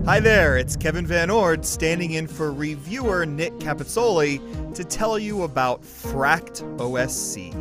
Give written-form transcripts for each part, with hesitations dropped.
Hi there, it's Kevin Van Ord standing in for reviewer Nick Capizzoli to tell you about FRACT OSC.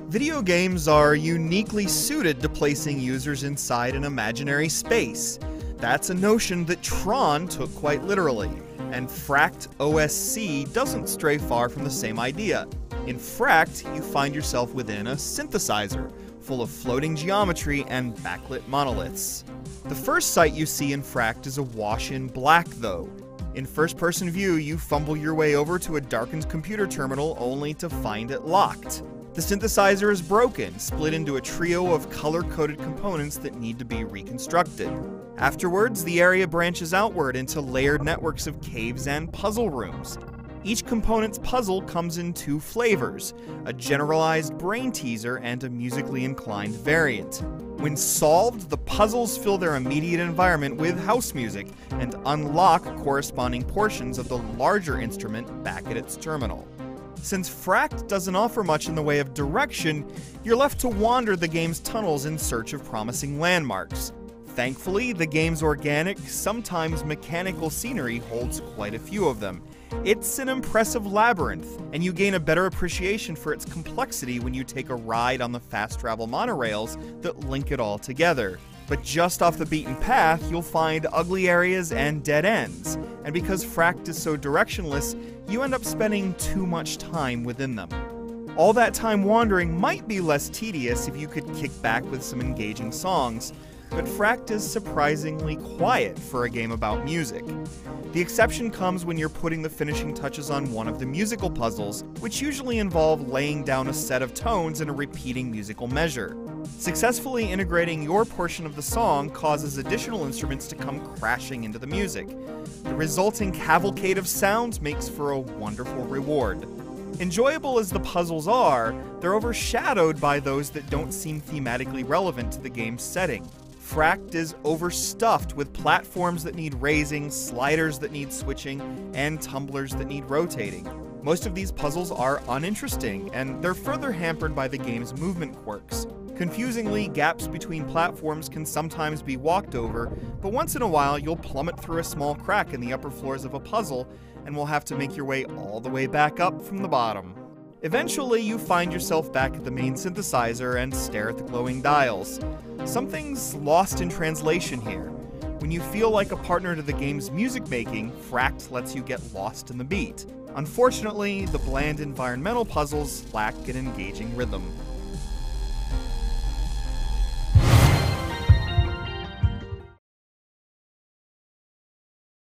Video games are uniquely suited to placing users inside an imaginary space. That's a notion that Tron took quite literally, and FRACT OSC doesn't stray far from the same idea. In FRACT, you find yourself within a synthesizer, full of floating geometry and backlit monoliths. The first sight you see in FRACT is awash in black, though. In first-person view, you fumble your way over to a darkened computer terminal only to find it locked. The synthesizer is broken, split into a trio of color-coded components that need to be reconstructed. Afterwards, the area branches outward into layered networks of caves and puzzle rooms. Each component's puzzle comes in two flavors, a generalized brain teaser and a musically inclined variant. When solved, the puzzles fill their immediate environment with house music and unlock corresponding portions of the larger instrument back at its terminal. Since FRACT doesn't offer much in the way of direction, you're left to wander the game's tunnels in search of promising landmarks. Thankfully, the game's organic, sometimes mechanical scenery holds quite a few of them. It's an impressive labyrinth, and you gain a better appreciation for its complexity when you take a ride on the fast travel monorails that link it all together. But just off the beaten path, you'll find ugly areas and dead ends, and because FRACT is so directionless, you end up spending too much time within them. All that time wandering might be less tedious if you could kick back with some engaging songs, but FRACT is surprisingly quiet for a game about music. The exception comes when you're putting the finishing touches on one of the musical puzzles, which usually involve laying down a set of tones in a repeating musical measure. Successfully integrating your portion of the song causes additional instruments to come crashing into the music. The resulting cavalcade of sounds makes for a wonderful reward. Enjoyable as the puzzles are, they're overshadowed by those that don't seem thematically relevant to the game's setting. FRACT is overstuffed with platforms that need raising, sliders that need switching, and tumblers that need rotating. Most of these puzzles are uninteresting, and they're further hampered by the game's movement quirks. Confusingly, gaps between platforms can sometimes be walked over, but once in a while you'll plummet through a small crack in the upper floors of a puzzle, and will have to make your way all the way back up from the bottom. Eventually, you find yourself back at the main synthesizer and stare at the glowing dials. Something's lost in translation here. When you feel like a partner to the game's music making, FRACT lets you get lost in the beat. Unfortunately, the bland environmental puzzles lack an engaging rhythm.